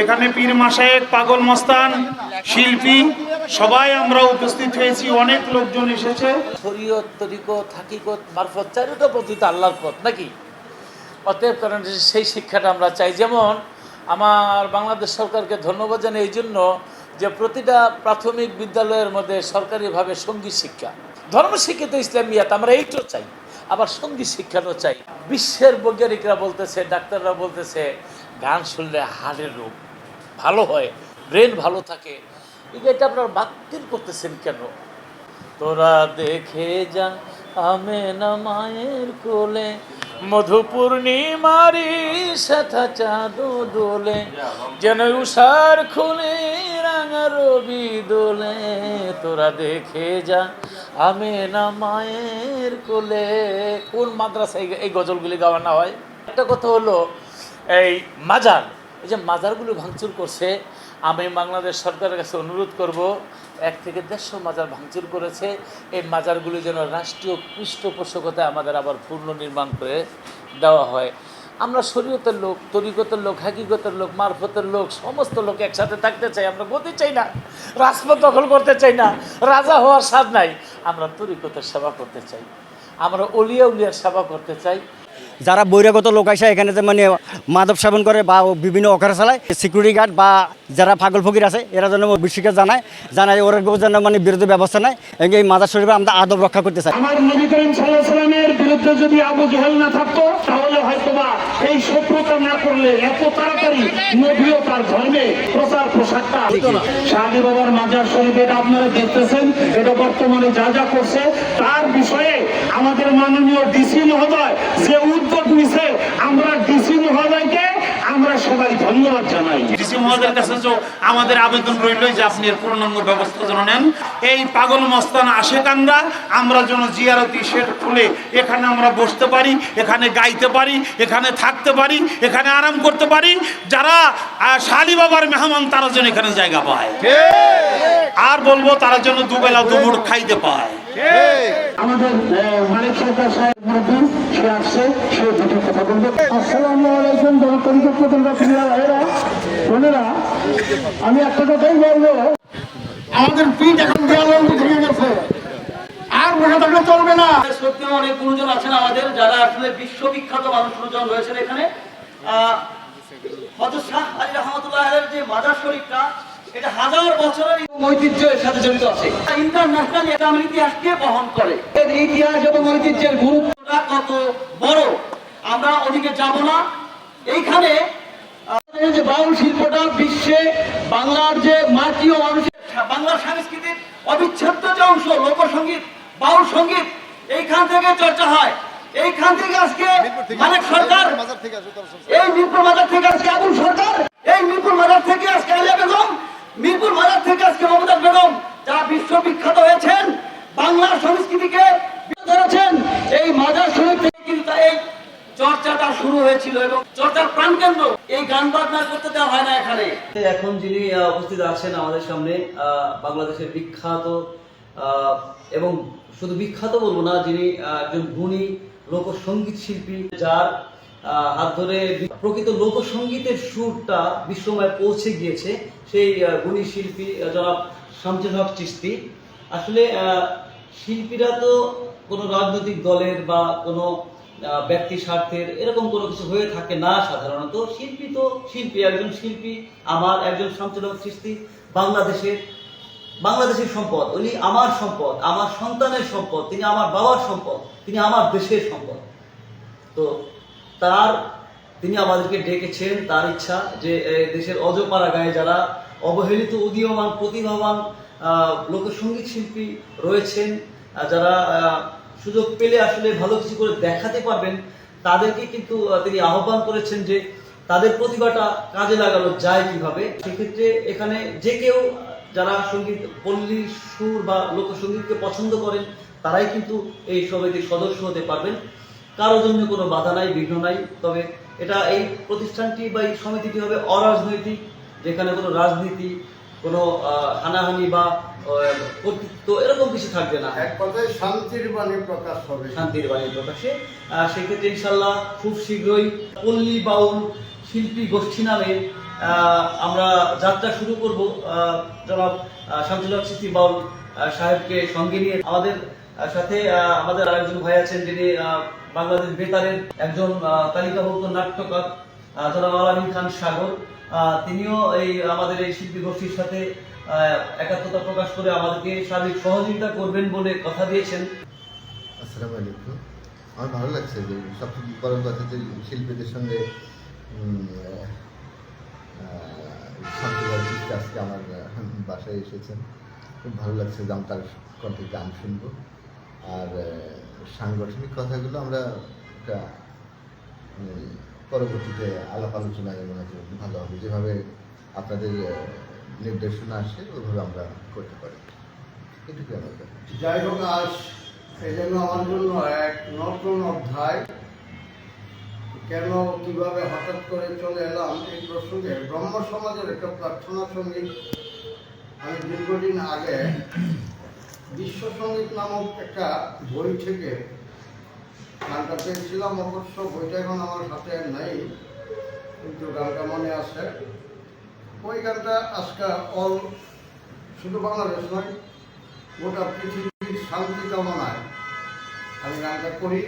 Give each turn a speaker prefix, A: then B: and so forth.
A: এখানে পীর মাশায়েখ, পাগল মস্তান, শিল্পী সবাই আমরা উপস্থিত হয়েছি, অনেক লোকজন এসেছে।
B: শরীয়ত, তরিকত, হাকিকত, মারফত চারিটা পথই তো আল্লাহর পথ নাকি? অতএব কারণ সেই শিক্ষাটা আমরা চাই। যেমন আমার বাংলাদেশ সরকারকে ধন্যবাদ জানাই এই জন্য যে প্রতিটা প্রাথমিক বিদ্যালয়ের মধ্যে সরকারিভাবে সঙ্গীত শিক্ষা, ধর্মশিক্ষিত ইসলামিয়াত আমরা এইটাও চাই, আবার সঙ্গীত শিক্ষাটাও চাই। বিশ্বের বৈজ্ঞানিকরা বলতেছে, ডাক্তাররা বলতেছে গান শুনলে হাড়ের রোগ ভালো হয়, ব্রেন ভালো থাকে। এটা আপনারা বাতিল করতেছেন কেন? তোরা দেখে যা আমেনা মায়ের কোলে, মধু পূর্ণিমারি সাথা চাঁদ দোলে, যেন উষার খুলে রাঙা রবি দোলে। তোরা দেখে যা আমেনা মায়ের কোলে। কোন মাদ্রাসায় এই গজলগুলি গাওয়ানো হয়? একটা কথা হলো এই মাজার, এই যে মাজারগুলো ভাঙচুর করছে, আমি বাংলাদেশ সরকারের কাছে অনুরোধ করব, 1 থেকে 150 মাজার ভাঙচুর করেছে, এই মাজারগুলি যেন রাষ্ট্রীয় পৃষ্ঠপোষকতায় আমাদের আবার পুনর্নির্মাণ করে দেওয়া হয়। আমরা শরীয়তের লোক, তরিকতের লোক, হাকিকতের লোক, মারফতের লোক, সমস্ত লোক একসাথে থাকতে চাই। আমরা গতি চাই না, রাজপথ দখল করতে চাই না, রাজা হওয়ার স্বাদ নাই। আমরা তরিকতের সেবা করতে চাই, আমরা অলিয়া উলিয়ার সেবা করতে চাই।
C: যারা বহিরাগত লোক আসে এখানে যে মানে মাদক সেবন করে বা বিভিন্ন অকারে চালায়, সিকিউরিটি গার্ড বা যারা পাগল ফকির আছে এরা যেন বিশ্বকে জানায় ওরা যেন মানে বিরোধী ব্যবস্থা নেয়। এই মাজার শরীফে আমরা আদব রক্ষা করতে চাই।
A: আমার নবী করিম সাল্লাল্লাহু আলাইহি ওয়াসাল্লামের বিরুদ্ধে যদি আবু জেহেল না থাকতো তাহলে হয়তোবা এই শত্রুতা না করলে এত তাড়াতাড়ি নবীও তার ধর্মে প্রচার প্রসারটা হতো না। শাহী বাবার মাজার শরীফ এটা আপনারা দেখতেছেন, এটা বর্তমানে যা যা করছে তার বিষয়ে আমাদের মাননীয় ডিসি মহোদয় যে উদ্যোগ নিছে, আমরা ডিসি মহোদয়কে আমরা সবাই ধন্যবাদ জানাই। ডিসি মহোদয়ের কাছে যে আমাদের আবেদন রইল যে আপনি এর পূর্ণাঙ্গ ব্যবস্থা যেন নেন। এই পাগল মস্তান আশেকানরা আমরা যেন জিয়ারতি শেড খুলে এখানে আমরা বসতে পারি, এখানে গাইতে পারি, এখানে থাকতে পারি, এখানে আরাম করতে পারি। যারা শালী বাবার মেহমান তারা যেন এখানে জায়গা পায়, আর বলবো তারা যেন দুবেলা দুমুঠ খাইতে পায়। আমাদের মানিক সরকার সাহেব মুরব্বী সে আসছে, সে দুটো কথা বলবে। আসসালামু আলাইকুম বোনেরা, আমি একটা কথাই বলবো, আমাদের পিঠ এখন দেয়ালের মধ্যে ভেঙে গেছে, আর বসে থাকলে চলবে না।
B: সত্যি অনেক গুরুজন আছেন আমাদের যারা আসলে বিশ্ববিখ্যাত মানুষজন রয়েছেন এখানে। হযরত শাহ আলী রাহমাতুল্লাহের যে মাজার শরীফটা, এটা হাজার বছরের ঐতিহ্যের সাথে জড়িত আছে। ইন্টারন্যাশনাল এটা আমার ইতিহাসকে বহন করে। এর ইতিহাস এবং ঐতিহ্যের গুরুত্বটা কত বড় আমরা ওদিকে যাব না। এইখানে যে বাউল শিল্পটা বিশ্বে বাংলার যে মাটিও মানুষের বাংলার সংস্কৃতির অবিচ্ছেদ্য যে অংশ, লোকসঙ্গীত, বাউল সঙ্গীত, এইখান থেকে চর্চা হয়। এইখান থেকে আজকে মানিক সরকার, এই মিরপুর মাজার থেকে আজকে আবুল সরকার, এই মিরপুর মাজার থেকে আজকে আলিয়া বেগম, মিরপুর মাজার থেকে আজকে মমতাজ বেগম, যারা বিশ্ববিখ্যাত হয়েছেন, বাংলার সংস্কৃতিকে ধরেছেন, এই মাজার শরীফ থেকে কিন্তু এই চর্চাটা শুরু হয়েছিল এবং চর্চার প্রাণকেন্দ্র। এই গান বাজনা করতে দেওয়া হয় না এখানে।
D: এখন যিনি উপস্থিত আছেন আমাদের সামনে, বাংলাদেশের বিখ্যাত এবং শুধু বিখ্যাত বলবো না, যিনি একজন গুণী লোকসঙ্গীত শিল্পী, যার হাত ধরে প্রকৃত লোকসঙ্গীতের সুরটা বিশ্বময় পৌঁছে গিয়েছে, সেই গুণী শিল্পী জনাব শামসুল হক চিশতি। আসলে শিল্পীরা তো কোনো রাজনৈতিক দলের বা কোনো ব্যক্তি স্বার্থের এরকম কোনো কিছু হয়ে থাকে না সাধারণত। শিল্পী তো শিল্পী, একজন শিল্পী, আমার একজন শামসুল হক চিশতি বাংলাদেশের সম্পদ, উনি আমার সম্পদ, আমার সন্তানের সম্পদ, তিনি আমার বাবার সম্পদ, তিনি আমার দেশের সম্পদ। তো তিনি আমাদেরকে ডেকেছেন, তার ইচ্ছা যে দেশের অজপাড়া গায়ে যারা অবহেলিত, উদীয়মান, প্রতিভাবান লোকসঙ্গীত শিল্পী রয়েছেন, যারা সুযোগ পেলে আসলে ভালো কিছু করে দেখাতে পারবেন, তাদেরকে কিন্তু তিনি আহ্বান করেছেন যে তাদের প্রতিভাটা কাজে লাগানো যায় কিভাবে। সেক্ষেত্রে এখানে যে কেউ যারা সঙ্গীত, পল্লী সুর বা লোকসঙ্গীতকে পছন্দ করেন তারাই কিন্তু এই সমিতির সদস্য হতে পারবেন। কারোর জন্য কোনো বাধা নাই, বিঘ্ন নাই। তবে এই প্রতিষ্ঠানটি বা এই সমিতিটি হবে অরাজনৈতিক, যেখানে কোনো রাজনীতি, কোনো হানাহানি বা কর্তৃত্ব এরকম কিছু থাকবে না।
E: এক কথায় শান্তির বাণী প্রকাশ হবে,
D: শান্তির বাণী প্রকাশে। সেক্ষেত্রে ইনশাল্লাহ খুব শীঘ্রই পল্লী বাউল শিল্পী গোষ্ঠী নামে আমরা যাত্রা শুরু করব জনাব শামসুল হক চিশতি বাউল সাহেবকে সঙ্গে নিয়ে। আমাদের সাথে আমাদের আরেকজন ভাই আছেন যিনি বাংলাদেশ বেতারের একজন তালিকাভুক্ত নাট্যকার জনাব আলামিন খান সাগর। তিনিও এই আমাদের এই শিল্পী গোষ্ঠীর সাথে একাত্মতা প্রকাশ করে আমাদেরকে সার্বিক সহযোগিতা করবেন বলে কথা দিয়েছেন।
F: আসসালামু আলাইকুম। আমার ভালো লাগছে যে সবচেয়ে বড় কথা যে শিল্পীদের সঙ্গে আজকে আমার বাসায় এসেছেন। খুব ভালো লাগছে যে আমি তার কণ্ঠে গান শুনবো। আর সাংগঠনিক কথাগুলো আমরা একটা পরবর্তীতে আলাপ আলোচনায় মনে হয় ভালো হবে, যেভাবে আপনাদের নির্দেশনা আসে ওইভাবে আমরা করতে পারি। এটুকু আমার কথা।
E: যাই হোক, আজ এই জন্য আমার জন্য এক নতুন অধ্যায়। কেন কিভাবে হঠাৎ করে চলে এলাম এই প্রসঙ্গে, ব্রহ্ম সমাজের একটা প্রার্থনা সঙ্গীত আমি দীর্ঘদিন আগে বিশ্ব সঙ্গীত নামক একটা বই থেকে গানটা পেয়েছিলাম। অবশ্য বইটা এখন আমার হাতে নেই, কিন্তু গানটা মনে আছে। ওই গানটা আজকে শুধু বাংলাদেশ নয়, গোটা পৃথিবীর শান্তি কামনায় আমি গানটা করি।